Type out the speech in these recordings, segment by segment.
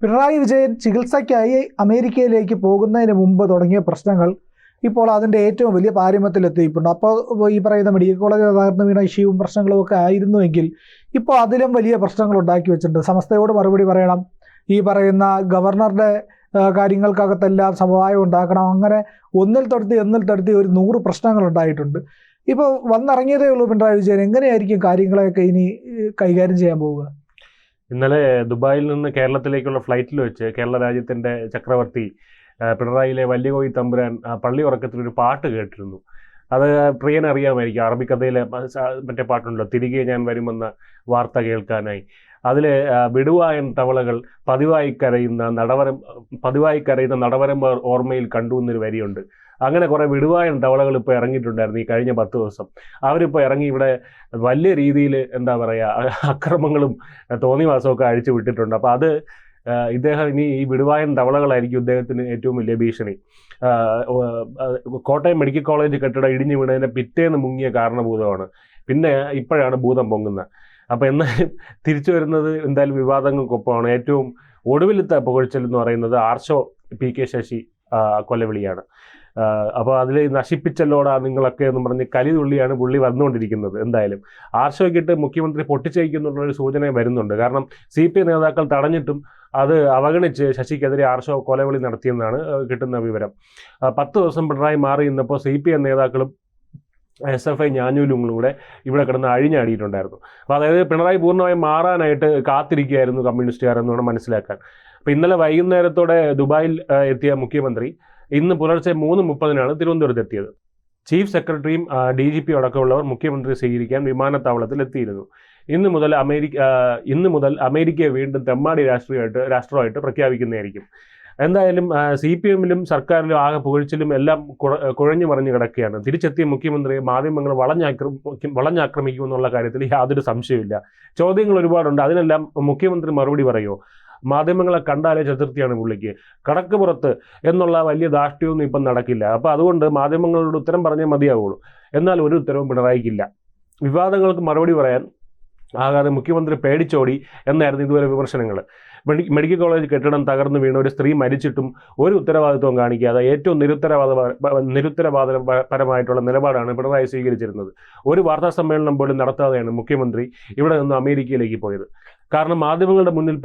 പിണറായി വിജയൻ ചികിത്സയ്ക്കായി അമേരിക്കയിലേക്ക് പോകുന്നതിന് മുമ്പ് തുടങ്ങിയ പ്രശ്നങ്ങൾ ഇപ്പോൾ അതിൻ്റെ ഏറ്റവും വലിയ പാരമ്യത്തിലെത്തിയിട്ടുണ്ട്. അപ്പോൾ ഈ പറയുന്ന മെഡിക്കൽ കോളേജ് തകർന്നു വീണ ഇഷ്യൂവും പ്രശ്നങ്ങളും ഒക്കെ ആയിരുന്നുവെങ്കിൽ ഇപ്പോൾ അതിലും വലിയ പ്രശ്നങ്ങൾ ഉണ്ടാക്കി വെച്ചിട്ടുണ്ട്. സമസ്തയോട് മറുപടി പറയണം, ഈ പറയുന്ന ഗവർണറുടെ കാര്യങ്ങൾക്കകത്തെല്ലാം സമവായം ഉണ്ടാക്കണം, അങ്ങനെ ഒന്നിൽ തൊടുത്തി ഒരു 100 പ്രശ്നങ്ങൾ ഉണ്ടായിട്ടുണ്ട്. ഇപ്പോൾ വന്നിറങ്ങിയതേ ഉള്ളൂ പിണറായി വിജയൻ. എങ്ങനെയായിരിക്കും കാര്യങ്ങളെയൊക്കെ ഇനി കൈകാര്യം ചെയ്യാൻ പോവുക? ഇന്നലെ ദുബായിൽ നിന്ന് കേരളത്തിലേക്കുള്ള ഫ്ലൈറ്റിൽ വെച്ച് കേരള രാജ്യത്തിൻ്റെ ചക്രവർത്തി പിണറായിയിലെ വല്യകോയി തമ്പുരാൻ പള്ളി ഉറക്കത്തിലൊരു പാട്ട് കേട്ടിരുന്നു. അത് പ്രിയനെ അറിയാമായിരിക്കും. അറബിക്കഥയിലെ മറ്റേ പാട്ടുണ്ടല്ലോ, തിരികെ ഞാൻ വരുമെന്ന വാർത്ത കേൾക്കാനായി. അതിൽ വിടുവായൻ തവളകൾ പതിവായി കരയുന്ന നടവരം ഓർമ്മയിൽ കണ്ടു എന്നൊരു വരിയുണ്ട്. അങ്ങനെ കുറേ വിടുവായൻ തവളകൾ ഇപ്പോൾ ഇറങ്ങിയിട്ടുണ്ടായിരുന്നു ഈ കഴിഞ്ഞ 10 ദിവസം. അവരിപ്പോൾ ഇറങ്ങി ഇവിടെ വലിയ രീതിയിൽ എന്താ പറയുക, അക്രമങ്ങളും തോന്നിവാസമൊക്കെ അഴിച്ചു വിട്ടിട്ടുണ്ട്. അപ്പോൾ അത് ഇദ്ദേഹം ഇനി ഈ വിടുവായൻ തവളകളായിരിക്കും ഇദ്ദേഹത്തിന് ഏറ്റവും വലിയ ഭീഷണി. കോട്ടയം മെഡിക്കൽ കോളേജ് കെട്ടിടം ഇടിഞ്ഞു വീണതിൻ്റെ പിറ്റേന്ന് മുങ്ങിയ കാരണഭൂതമാണ്. പിന്നെ ഇപ്പോഴാണ് ഭൂതം പൊങ്ങുന്നത്. അപ്പോൾ എന്നാലും തിരിച്ചു വരുന്നത് എന്തായാലും വിവാദങ്ങൾക്കൊപ്പമാണ്. ഏറ്റവും ഒടുവിലത്തെ പുകഴ്ചൽ എന്ന് പറയുന്നത് ആർഷോ PK ശശി കൊലവിളിയാണ്. അപ്പോൾ അതിൽ നശിപ്പിച്ചല്ലോടാ നിങ്ങളൊക്കെ എന്ന് പറഞ്ഞ് കലിതുള്ളിയാണ് പുള്ളി വന്നുകൊണ്ടിരിക്കുന്നത്. എന്തായാലും ആർഷോയ്ക്കിട്ട് മുഖ്യമന്ത്രി പൊട്ടിച്ചയക്കുന്നുള്ളൊരു സൂചന വരുന്നുണ്ട്. കാരണം CPI നേതാക്കൾ തടഞ്ഞിട്ടും അത് അവഗണിച്ച് ശശിക്കെതിരെ ആർഷോ കൊലവിളി നടത്തിയെന്നാണ് കിട്ടുന്ന വിവരം. 10 ദിവസം പിണറായി മാറി നിന്നപ്പോൾ CPI നേതാക്കളും SFI ഞാഞ്ഞൂലും കൂടെ ഇവിടെ കിടന്ന് അഴിഞ്ഞാടിയിട്ടുണ്ടായിരുന്നു. അപ്പോൾ അതായത് പിണറായി പൂർണ്ണമായും മാറാനായിട്ട് കാത്തിരിക്കുകയായിരുന്നു കമ്മ്യൂണിസ്റ്റുകാരെന്ന് വേണം മനസ്സിലാക്കാൻ. അപ്പോൾ ഇന്നലെ വൈകുന്നേരത്തോടെ ദുബായിൽ എത്തിയ മുഖ്യമന്ത്രി ഇന്ന് പുലർച്ചെ 3:30 തിരുവനന്തപുരത്ത് എത്തിയത്. ചീഫ് സെക്രട്ടറിയും DGP അടക്കമുള്ളവർ മുഖ്യമന്ത്രി സ്വീകരിക്കാൻ വിമാനത്താവളത്തിൽ എത്തിയിരുന്നു. ഇന്ന് മുതൽ അമേരിക്കയെ വീണ്ടും തെമ്മാടി രാഷ്ട്രമായിട്ട് പ്രഖ്യാപിക്കുന്നതായിരിക്കും. എന്തായാലും CPM-ലും സർക്കാരിലും ആകെ പുകഴ്ച്ചിലും എല്ലാം കുഴഞ്ഞു മറിഞ്ഞു കിടക്കുകയാണ്. തിരിച്ചെത്തിയ മുഖ്യമന്ത്രിയെ മാധ്യമങ്ങൾ വളഞ്ഞാക്രമിക്കുമെന്നുള്ള കാര്യത്തിൽ യാതൊരു സംശയമില്ല. ചോദ്യങ്ങൾ ഒരുപാടുണ്ട്. അതിനെല്ലാം മുഖ്യമന്ത്രി മറുപടി പറയുമോ? മാധ്യമങ്ങളെ കണ്ടാലേ ചതുർത്ഥിയാണ് പുള്ളിക്ക്. കടക്ക് പുറത്ത് എന്നുള്ള വലിയ ധാർഷ്ട്യമൊന്നും ഇപ്പം നടക്കില്ല. അപ്പോൾ അതുകൊണ്ട് മാധ്യമങ്ങളോട് ഉത്തരം പറഞ്ഞേ മതിയാവുള്ളൂ. എന്നാൽ ഒരു ഉത്തരവും പിണറായിക്കില്ല. വിവാദങ്ങൾക്ക് മറുപടി പറയാൻ ആകാതെ മുഖ്യമന്ത്രി പേടിച്ചോടി എന്നായിരുന്നു ഇതുവരെ വിമർശനങ്ങൾ. മെഡിക്കൽ കോളേജ് കെട്ടിടം തകർന്നു വീണ ഒരു സ്ത്രീ മരിച്ചിട്ടും ഒരു ഉത്തരവാദിത്വം കാണിക്കാതെ ഏറ്റവും നിരുത്തരവാദപരമായിട്ടുള്ള നിലപാടാണ് പിണറായി സ്വീകരിച്ചിരുന്നത്. ഒരു വാർത്താ സമ്മേളനം പോലും നടത്താതെയാണ് മുഖ്യമന്ത്രി ഇവിടെ നിന്ന് അമേരിക്കയിലേക്ക് പോയത്. കാരണം മാധ്യമങ്ങളുടെ മുന്നിൽ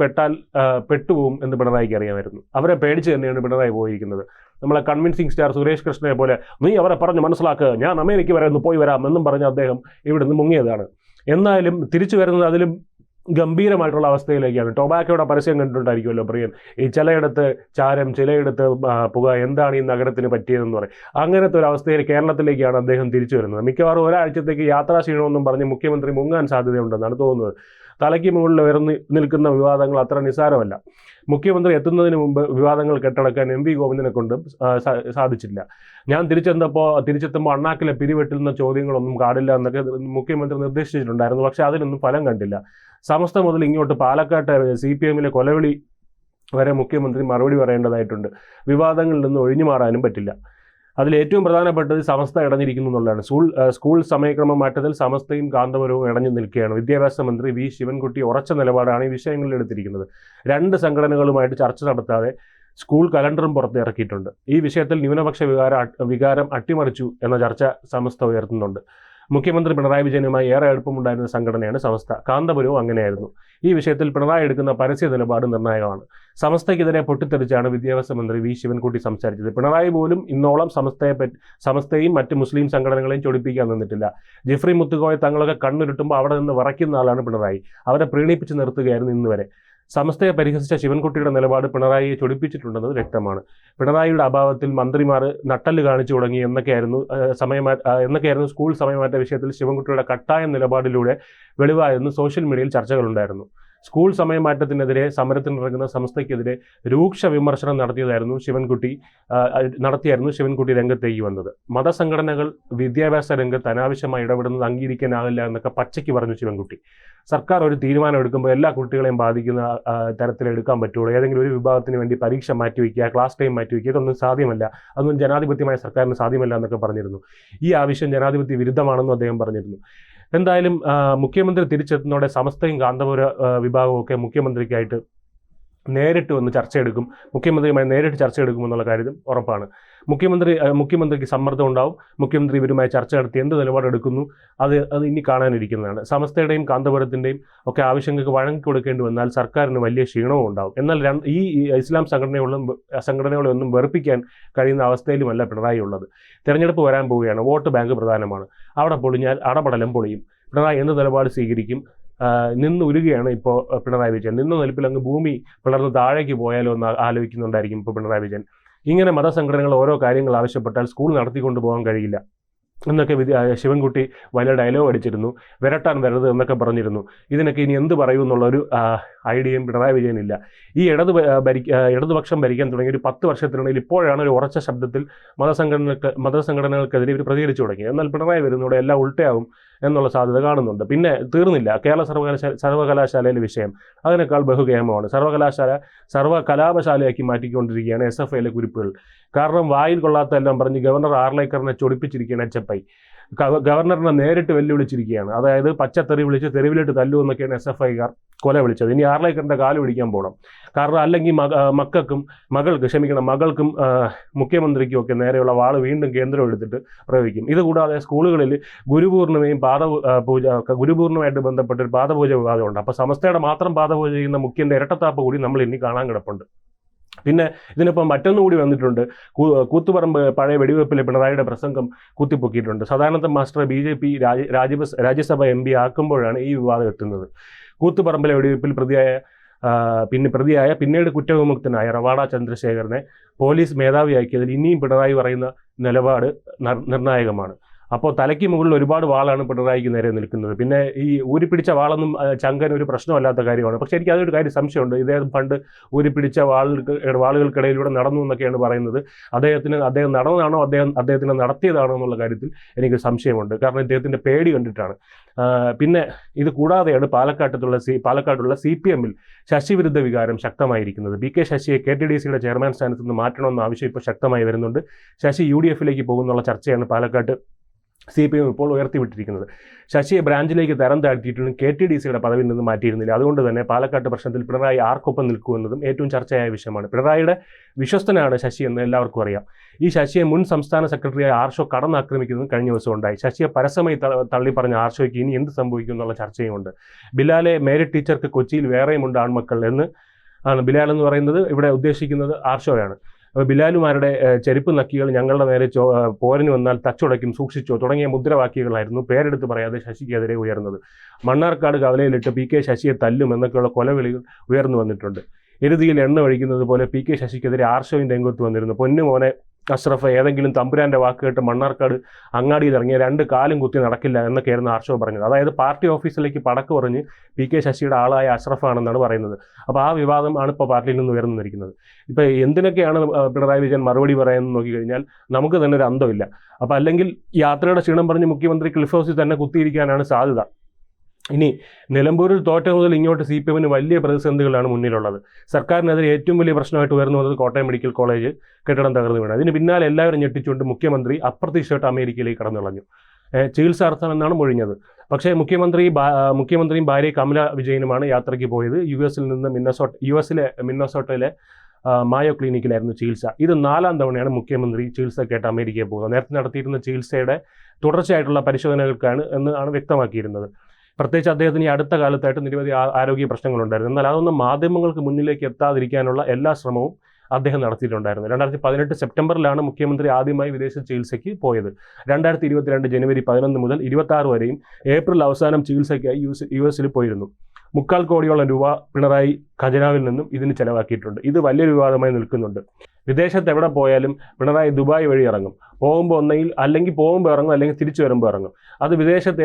പെട്ടുപോകും എന്ന് പിണറായിക്ക് അറിയാമായിരുന്നു. അവരെ പേടിച്ച് തന്നെയാണ് പിണറായി പോയിരിക്കുന്നത്. നമ്മളെ കൺവിൻസിങ് സ്റ്റാർ സുരേഷ് കൃഷ്ണനെ പോലെ നീ അവരെ പറഞ്ഞ് മനസ്സിലാക്കുക, ഞാൻ അമേരിക്ക വരെ ഒന്ന് പോയി വരാം എന്നും പറഞ്ഞ് അദ്ദേഹം ഇവിടെ നിന്ന് മുങ്ങിയതാണ്. എന്നാലും തിരിച്ചു വരുന്നത് അതിലും ഗംഭീരമായിട്ടുള്ള അവസ്ഥയിലേക്കാണ്. ടൊബാക്കോയുടെ പരസ്യം കണ്ടിട്ടുണ്ടായിരിക്കുമല്ലോ പ്രിയൻ. ഈ ചിലയിടത്ത് ചാരം, ചിലയിടത്ത് പുക, എന്താണ് ഈ നഗരത്തിന് പറ്റിയതെന്ന് പറയും. അങ്ങനത്തെ ഒരു അവസ്ഥയിൽ കേരളത്തിലേക്കാണ് അദ്ദേഹം തിരിച്ചു വരുന്നത്. മിക്കവാറും ഒരാഴ്ചത്തേക്ക് യാത്രാക്ഷീണമെന്നും പറഞ്ഞ് മുഖ്യമന്ത്രി മുങ്ങാൻ സാധ്യതയുണ്ടെന്നാണ് തോന്നുന്നത്. തലയ്ക്ക് മുകളിൽ ഉയർന്നു നിൽക്കുന്ന വിവാദങ്ങൾ അത്ര നിസ്സാരമല്ല. മുഖ്യമന്ത്രി എത്തുന്നതിന് മുമ്പ് വിവാദങ്ങൾ കെട്ടടക്കാൻ MV ഗോവിന്ദനെ കൊണ്ട് സാധിച്ചില്ല. ഞാൻ തിരിച്ചെത്തുമ്പോൾ അണ്ണാക്കിലെ പിരിവെട്ടുന്ന ചോദ്യങ്ങളൊന്നും കാടില്ല എന്നൊക്കെ മുഖ്യമന്ത്രി നിർദ്ദേശിച്ചിട്ടുണ്ടായിരുന്നു. പക്ഷേ അതിനൊന്നും ഫലം കണ്ടില്ല. സമസ്ത മുതൽ ഇങ്ങോട്ട് പാലക്കാട്ട് CPM-ലെ കൊലവിളി വരെ മുഖ്യമന്ത്രി മറുപടി പറയേണ്ടതായിട്ടുണ്ട്. വിവാദങ്ങളിൽ നിന്ന് ഒഴിഞ്ഞു മാറാനും പറ്റില്ല. അതിലേറ്റവും പ്രധാനപ്പെട്ടത് സമസ്ത ഇടഞ്ഞിരിക്കുന്നു എന്നുള്ളതാണ്. സ്കൂൾ സമയക്രമം മാറ്റത്തിൽ സമസ്തയും കാന്തപുരവും ഇടഞ്ഞു നിൽക്കുകയാണ്. വിദ്യാഭ്യാസ മന്ത്രി V ശിവൻകുട്ടി ഉറച്ച നിലപാടാണ് ഈ വിഷയങ്ങളിൽ എടുത്തിരിക്കുന്നത്. 2 സംഘടനകളുമായിട്ട് ചർച്ച നടത്താതെ സ്കൂൾ കലണ്ടറും പുറത്ത് ഇറക്കിയിട്ടുണ്ട്. ഈ വിഷയത്തിൽ ന്യൂനപക്ഷ വികാരം അട്ടിമറിച്ചു എന്ന ചർച്ച സമസ്ത ഉയർത്തുന്നുണ്ട്. മുഖ്യമന്ത്രി പിണറായി വിജയനുമായി ഏറെ അടുപ്പമുണ്ടായിരുന്ന സംഘടനയാണ് സമസ്ത. കാന്തപുരവും അങ്ങനെയായിരുന്നു. ഈ വിഷയത്തിൽ പിണറായി എടുക്കുന്ന പരസ്യ നിലപാട് നിർണായകമാണ്. സമസ്തയ്ക്കെതിരെ പൊട്ടിത്തെറിച്ചാണ് വിദ്യാഭ്യാസ മന്ത്രി V ശിവൻകുട്ടി സംസാരിച്ചത്. പിണറായി പോലും ഇന്നോളം സമസ്തയും മറ്റ് മുസ്ലിം സംഘടനകളെയും ചൊടിപ്പിക്കാൻ നിന്നിട്ടില്ല. ജിഫ്രി മുത്തുകോയ തങ്ങളൊക്കെ കണ്ണുരുട്ടുമ്പോൾ അവിടെ നിന്ന് വിറയ്ക്കുന്ന ആളാണ് പിണറായി. അവരെ പ്രീണിപ്പിച്ച് നിർത്തുകയായിരുന്നു ഇന്ന് വരെ. സമസ്തയെ പരിഹസിച്ച ശിവൻകുട്ടിയുടെ നിലപാട് പിണറായിയെ ചൊടിപ്പിച്ചിട്ടുണ്ടെന്നത് വ്യക്തമാണ്. പിണറായിയുടെ അഭാവത്തിൽ മന്ത്രിമാർ നട്ടല് കാണിച്ചു തുടങ്ങി എന്നൊക്കെയായിരുന്നു സ്കൂൾ സമയമാറ്റ വിഷയത്തിൽ ശിവൻകുട്ടിയുടെ കട്ടായ നിലപാടിലൂടെ വെളിവായെന്ന് സോഷ്യൽ മീഡിയയിൽ ചർച്ചകളുണ്ടായിരുന്നു. സ്കൂൾ സമയമാറ്റത്തിനെതിരെ സമരത്തിനിറങ്ങുന്ന സംസ്ഥയ്ക്കെതിരെ രൂക്ഷ വിമർശനം നടത്തിയായിരുന്നു ശിവൻകുട്ടി രംഗത്തേക്ക് വന്നത്. മതസംഘടനകൾ വിദ്യാഭ്യാസ രംഗത്ത് അനാവശ്യമായി ഇടപെടുന്നത് അംഗീകരിക്കാനാവില്ല എന്നൊക്കെ പച്ചയ്ക്ക് പറഞ്ഞു ശിവൻകുട്ടി. സർക്കാർ ഒരു തീരുമാനം എടുക്കുമ്പോൾ എല്ലാ കുട്ടികളെയും ബാധിക്കുന്ന തരത്തിൽ എടുക്കാൻ പറ്റുള്ളൂ. ഏതെങ്കിലും ഒരു വിഭാഗത്തിന് വേണ്ടി പരീക്ഷ മാറ്റിവെക്കുക, ക്ലാസ് ടൈം മാറ്റിവെക്കുക, ഇതൊന്നും സാധ്യമല്ല. അതൊന്നും ജനാധിപത്യമായ സർക്കാരിന് സാധ്യമല്ല എന്നൊക്കെ പറഞ്ഞിരുന്നു. ഈ ആവശ്യം ജനാധിപത്യ വിരുദ്ധമാണെന്നും അദ്ദേഹം പറഞ്ഞിരുന്നു. എന്തായാലും മുഖ്യമന്ത്രി തിരിച്ചെത്തുന്നതോടെ സമസ്തയും കാന്തപുര വിഭാഗവും ഒക്കെ മുഖ്യമന്ത്രിക്കായിട്ട് നേരിട്ട് വന്ന് ചർച്ചയെടുക്കും, മുഖ്യമന്ത്രിയുമായി നേരിട്ട് ചർച്ചയെടുക്കുമെന്നുള്ള കാര്യം ഉറപ്പാണ്. മുഖ്യമന്ത്രിക്ക് സമ്മർദ്ദം ഉണ്ടാവും. മുഖ്യമന്ത്രി ഇവരുമായി ചർച്ച നടത്തി എന്ത് നിലപാടെടുക്കുന്നു അത് ഇനി കാണാനിരിക്കുന്നതാണ്. സമസ്തയുടെയും കാന്തപുരത്തിൻ്റെയും ഒക്കെ ആവശ്യങ്ങൾക്ക് വഴങ്ങി കൊടുക്കേണ്ടി വന്നാൽ സർക്കാരിന് വലിയ ക്ഷീണവും ഉണ്ടാവും. എന്നാൽ ഈ ഇസ്ലാം സംഘടനകളൊന്നും വെറുപ്പിക്കാൻ കഴിയുന്ന അവസ്ഥയിലുമല്ല പിണറായി ഉള്ളത്. തെരഞ്ഞെടുപ്പ് വരാൻ പോവുകയാണ്. വോട്ട് ബാങ്ക് പ്രധാനമാണ്. അവിടെ പൊളിഞ്ഞാൽ അടപടലം പൊളിയും. പിണറായി എന്ത് നിലപാട് സ്വീകരിക്കും? ഉരുകയാണ് ഇപ്പോൾ പിണറായി വിജയൻ. നിൽപ്പിൽ അങ്ങ് ഭൂമി പിളർന്ന് താഴേക്ക് പോയാലോ എന്ന് ആലോചിക്കുന്നുണ്ടായിരിക്കും ഇപ്പോൾ പിണറായി വിജയൻ. ഇങ്ങനെ മതസംഘടനകൾ ഓരോ കാര്യങ്ങൾ ആവശ്യപ്പെട്ടാൽ സ്കൂൾ നടത്തിക്കൊണ്ടു പോകാൻ കഴിയില്ല എന്നൊക്കെ ശിവൻകുട്ടി വലിയ ഡയലോഗ് അടിച്ചിരുന്നു. വിരട്ടാൻ വരരുത് എന്നൊക്കെ പറഞ്ഞിരുന്നു. ഇതിനൊക്കെ ഇനി എന്ത് പറയൂ എന്നുള്ളൊരു ഐഡിയയും പിണറായി വിജയനില്ല. ഈ ഇടതുപക്ഷം ഭരിക്കാൻ തുടങ്ങിയ ഒരു 10 വർഷത്തിനിടയിൽ ഇപ്പോഴാണ് ഒരു ഉറച്ച ശബ്ദത്തിൽ മതസംഘടനകൾക്കെതിരെ ഇവർ പ്രതികരിച്ചു തുടങ്ങിയത്. എന്നാൽ പിണറായി വരുന്നതോടെ എല്ലാം ഉൾട്ടയാവും എന്നുള്ള സാധ്യത കാണുന്നുണ്ട്. പിന്നെ തീർന്നില്ല കേരള സർവകലാശാലയിലെ വിഷയം. അതിനേക്കാൾ ബഹുകേമമാണ്. സർവകലാപശാലയാക്കി മാറ്റിക്കൊണ്ടിരിക്കുകയാണ് SFIയിലെ കുരിപ്പുകൾ. കാരണം വായിൽ കൊള്ളാത്ത എല്ലാം പറഞ്ഞ് ഗവർണർ ആർലേക്കറിനെ ചൊടിപ്പിച്ചിരിക്കുകയാണ് HFI. ഗവർണറിനെ നേരിട്ട് വെല്ലുവിളിച്ചിരിക്കുകയാണ്. അതായത് പച്ചത്തെറി വിളിച്ച് തെരുവിലിട്ട് തല്ലു എന്നൊക്കെയാണ് SFIക്കാർ കൊല വിളിച്ചത്. ഇനി ആർലേക്കറിൻ്റെ കാല് പിടിക്കാൻ പോകണം. കാരണം അല്ലെങ്കിൽ മകൾക്കും മുഖ്യമന്ത്രിക്കും ഒക്കെ നേരെയുള്ള വാള് വീണ്ടും കേന്ദ്രം എടുത്തിട്ട് പ്രയോഗിക്കും. ഇതുകൂടാതെ സ്കൂളുകളിൽ ഗുരുപൂർണ്ണമായിട്ട് ബന്ധപ്പെട്ടൊരു പാദപൂജ വിവാദമുണ്ട്. അപ്പോൾ സമസ്തയുടെ മാത്രം പാദപൂജ ചെയ്യുന്ന മുഖ്യൻ്റെ ഇരട്ടത്താപ്പ് കൂടി നമ്മൾ ഇനി കാണാൻ കിടപ്പുണ്ട്. പിന്നെ ഇതിനിപ്പം മറ്റൊന്നുകൂടി വന്നിട്ടുണ്ട്. കൂത്തുപറമ്പ് പഴയ വെടിവെപ്പിലെ പിണറായിയുടെ പ്രസംഗം കുത്തിപ്പൊക്കിയിട്ടുണ്ട്. Sadananda master BJP Rajya Sabha MP ആക്കുമ്പോഴാണ് ഈ വിവാദം എത്തുന്നത്. കൂത്തുപറമ്പിലെ വെടിവെപ്പിൽ പിന്നീട് കുറ്റവിമുക്തനായ റവാഡ ചന്ദ്രശേഖരനെ പോലീസ് മേധാവിയാക്കിയതിൽ ഇനിയും പിണറായി പറയുന്ന നിലപാട് നിർണായകമാണ്. അപ്പോൾ തലയ്ക്ക് മുകളിൽ ഒരുപാട് വാളാണ് പിണറായിക്ക് നേരെ നിൽക്കുന്നത്. പിന്നെ ഈ ഊരിപ്പിടിച്ച വാളൊന്നും ചങ്കൻ ഒരു പ്രശ്നമല്ലാത്ത കാര്യമാണ്. പക്ഷേ എനിക്ക് അതൊരു കാര്യം സംശയമുണ്ട്. ഇദ്ദേഹം പണ്ട് ഊരിപ്പിടിച്ച വാളുകൾക്കിടയിലൂടെ നടന്നു എന്നൊക്കെയാണ് പറയുന്നത്. അദ്ദേഹം നടന്നതാണോ അദ്ദേഹത്തിനെ നടത്തിയതാണോ എന്നുള്ള കാര്യത്തിൽ എനിക്ക് സംശയമുണ്ട്. കാരണം ഇദ്ദേഹത്തിൻ്റെ പേടി കണ്ടിട്ടാണ്. പിന്നെ ഇത് കൂടാതെയാണ് പാലക്കാട്ടുള്ള CPM-ൽ ശശിവിരുദ്ധ വികാരം ശക്തമായിരിക്കുന്നത്. PK ശശിയെ KTDCയുടെ ചെയർമാൻ സ്ഥാനത്ത് നിന്ന് മാറ്റണമെന്ന ആവശ്യം ഇപ്പോൾ ശക്തമായി വരുന്നുണ്ട്. ശശി UDF-ലേക്ക് പോകുന്നുള്ള ചർച്ചയാണ് പാലക്കാട്ട് CPM ഇപ്പോൾ ഉയർത്തിവിട്ടിരിക്കുന്നത്. ശശിയെ ബ്രാഞ്ചിലേക്ക് തരം താഴ്ത്തിയിട്ടും KTDCയുടെ പദവിയിൽ നിന്ന് മാറ്റിയിരുന്നില്ല. അതുകൊണ്ട് തന്നെ പാലക്കാട്ട് പ്രശ്നത്തിൽ പിണറായി ആർക്കൊപ്പം നിൽക്കുമെന്നതും ഏറ്റവും ചർച്ചയായ വിഷയമാണ്. പിണറായിയുടെ വിശ്വസ്തനാണ് ശശി എന്ന് എല്ലാവർക്കും അറിയാം. ഈ ശശിയെ മുൻ സംസ്ഥാന സെക്രട്ടറിയായ ആർഷോ കടന്നാക്രമിക്കുന്നത് കഴിഞ്ഞ ദിവസം ഉണ്ടായി. ശശിയെ പരസ്യമായി തള്ളിപ്പറഞ്ഞ ആർഷോയ്ക്ക് ഇനി എന്ത് സംഭവിക്കും എന്നുള്ള ചർച്ചയുമുണ്ട്. ബിലാലെ മേരി ടീച്ചർക്ക് കൊച്ചിയിൽ വേറെയുമുണ്ട് ആൺമക്കൾ എന്ന് ആണ്. ബിലാൽ എന്ന് പറയുന്നത് ഇവിടെ ഉദ്ദേശിക്കുന്നത് ആർഷോയാണ്. ബിലാലുമാരുടെ ചെരുപ്പ് നക്കികൾ ഞങ്ങളുടെ നേരെ പോരിന് വന്നാൽ തച്ചുടയ്ക്കും, സൂക്ഷിച്ചോ തുടങ്ങിയ മുദ്രാവാക്യങ്ങളായിരുന്നു പേരെടുത്ത് പറയാതെ ശശിക്കെതിരെ ഉയർന്നത്. മണ്ണാർക്കാട് കവലയിലിട്ട് PK ശശിയെ തല്ലും എന്നൊക്കെയുള്ള കൊലവിളികൾ ഉയർന്നു വന്നിട്ടുണ്ട്. എരുതിയിൽ എണ്ണ ഒഴിക്കുന്നത് പോലെ PK ശശിക്കെതിരെ ആർഷോയും രംഗത്ത് വന്നിരുന്നു. പൊന്നുമോനെ അഷ്റഫ് ഏതെങ്കിലും തമ്പുരാൻ്റെ വാക്ക് കേട്ട് മണ്ണാർക്കാട് അങ്ങാടിയിൽ ഇറങ്ങിയ 2 കാലും കുത്തി നടക്കില്ല എന്നൊക്കെയായിരുന്നു ആർഷോ പറഞ്ഞത്. അതായത് പാർട്ടി ഓഫീസിലേക്ക് പടക്ക് പറഞ്ഞ് PK ശശിയുടെ ആളായ അഷ്റഫാണെന്നാണ് പറയുന്നത്. അപ്പോൾ ആ വിവാദം ആണ് ഇപ്പോൾ പാർട്ടിയിൽ നിന്ന് ഉയർന്നിരിക്കുന്നത്. ഇപ്പോൾ എന്തിനൊക്കെയാണ് പിണറായി വിജയൻ മറുപടി പറയാമെന്ന് നോക്കിക്കഴിഞ്ഞാൽ നമുക്ക് തന്നെ ഒരു അന്തമില്ല. അപ്പോൾ അല്ലെങ്കിൽ യാത്രയുടെ ക്ഷീണം പറഞ്ഞ് മുഖ്യമന്ത്രി ക്ലിഫ് ഹൗസിൽ തന്നെ കുത്തിയിരിക്കാനാണ് സാധ്യത. ഇനി നിലമ്പൂരിൽ തോറ്റ മുതൽ ഇങ്ങോട്ട് CPM-ന് വലിയ പ്രതിസന്ധികളാണ് മുന്നിലുള്ളത്. സർക്കാരിനെതിരെ ഏറ്റവും വലിയ പ്രശ്നമായിട്ട് ഉയർന്നു വന്നത് കോട്ടയം മെഡിക്കൽ കോളേജ് കെട്ടിടം തകർന്നു വീണത്. അതിന് പിന്നാലെ എല്ലാവരും ഞെട്ടിച്ചുകൊണ്ട് മുഖ്യമന്ത്രി അപ്രതീക്ഷിതമായിട്ട് അമേരിക്കയിലേക്ക് കടന്നു കളഞ്ഞു. ചികിത്സാർത്ഥം എന്നാണ് മൊഴിഞ്ഞത്. പക്ഷേ മുഖ്യമന്ത്രിയും ഭാര്യ കമല വിജയനുമാണ് യാത്രയ്ക്ക് പോയത്. യുഎസിലെ മിന്നസോട്ടയിലെ മായോ ക്ലിനിക്കിലായിരുന്നു ചികിത്സ. ഇത് 4ാം തവണയാണ് മുഖ്യമന്ത്രി ചികിത്സയ്ക്കായിട്ട് അമേരിക്കയിൽ പോകുന്നത്. നേരത്തെ നടത്തിയിരുന്ന ചികിത്സയുടെ തുടർച്ചയായിട്ടുള്ള പരിശോധനകൾക്കാണ് എന്നാണ് വ്യക്തമാക്കിയിരുന്നത്. പ്രത്യേകിച്ച് അദ്ദേഹത്തിന് ഈ അടുത്ത കാലത്തായിട്ട് നിരവധി ആരോഗ്യ പ്രശ്നങ്ങളുണ്ടായിരുന്നു. എന്നാൽ അതൊന്നും മാധ്യമങ്ങൾക്ക് മുന്നിലേക്ക് എത്താതിരിക്കാനുള്ള എല്ലാ ശ്രമവും അദ്ദേഹം നടത്തിയിട്ടുണ്ടായിരുന്നു. 2018 സെപ്റ്റംബറിലാണ് മുഖ്യമന്ത്രി ആദ്യമായി വിദേശ ചികിത്സയ്ക്ക് പോയത്. 2022 ജനുവരി 11 മുതൽ 26 വരെയും ഏപ്രിൽ അവസാനം ചികിത്സയ്ക്കായി US-ൽ പോയിരുന്നു. 3/4 കോടിയോളം രൂപ പിണറായി ഖജനാവിൽ നിന്നും ഇതിന് ചെലവാക്കിയിട്ടുണ്ട്. ഇത് വലിയൊരു വിവാദമായി നിൽക്കുന്നുണ്ട്. വിദേശത്ത് എവിടെ പോയാലും പിണറായി ദുബായ് വഴി ഇറങ്ങും. പോകുമ്പോൾ ഇറങ്ങും, അല്ലെങ്കിൽ തിരിച്ചു വരുമ്പോൾ ഇറങ്ങും. അത് വിദേശത്ത്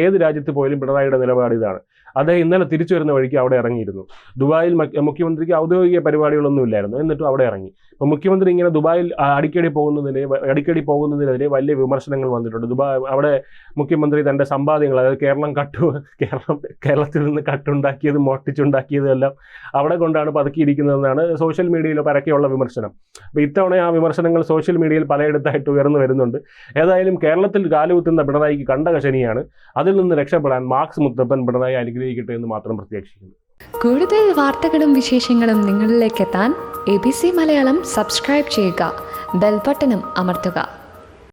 ഏത് രാജ്യത്ത് പോയാലും പിണറായിയുടെ നിലപാട് ഇതാണ്. അദ്ദേഹം ഇന്നലെ തിരിച്ചു വരുന്ന വഴിക്ക് അവിടെ ഇറങ്ങിയിരുന്നു. ദുബായിൽ മുഖ്യമന്ത്രിക്ക് ഔദ്യോഗിക പരിപാടികളൊന്നും ഇല്ലായിരുന്നു, എന്നിട്ടും അവിടെ ഇറങ്ങി. അപ്പോൾ മുഖ്യമന്ത്രി ഇങ്ങനെ ദുബായിൽ അടിക്കടി പോകുന്നതിനെതിരെ വലിയ വിമർശനങ്ങൾ വന്നിട്ടുണ്ട്. അവിടെ മുഖ്യമന്ത്രി തൻ്റെ സമ്പാദ്യങ്ങൾ, അതായത് കേരളത്തിൽ നിന്ന് കട്ടുണ്ടാക്കിയതും മോഷ്ടിച്ചുണ്ടാക്കിയതും എല്ലാം അവിടെ കൊണ്ടാണ് പതുക്കിയിരിക്കുന്നതെന്നാണ് സോഷ്യൽ മീഡിയയിൽ പരക്കെയുള്ള വിമർശനം. അപ്പോൾ ഇത്തവണ ആ വിമർശനങ്ങൾ സോഷ്യൽ മീഡിയയിൽ പലയിടത്തായിട്ട് ഉയർന്നു വരുന്നുണ്ട്. ഏതായാലും കേരളത്തിൽ കാലുകുത്തുന്ന പിണറായിക്ക് കണ്ടകശനിയാണ്. അതിൽ നിന്ന് രക്ഷപ്പെടാൻ മാർക്സ് മുത്തപ്പൻ പിണറായി അനുഗ്രഹിക്കട്ടെ എന്ന് മാത്രം പ്രത്യാശിക്കുന്നു. കൂടുതൽ വാർത്തകളും വിശേഷങ്ങളും നിങ്ങളിലേക്ക് എത്താൻ ABC മലയാളം സബ്സ്ക്രൈബ് ചെയ്യുക, ബെൽബട്ടനും അമർത്തുക.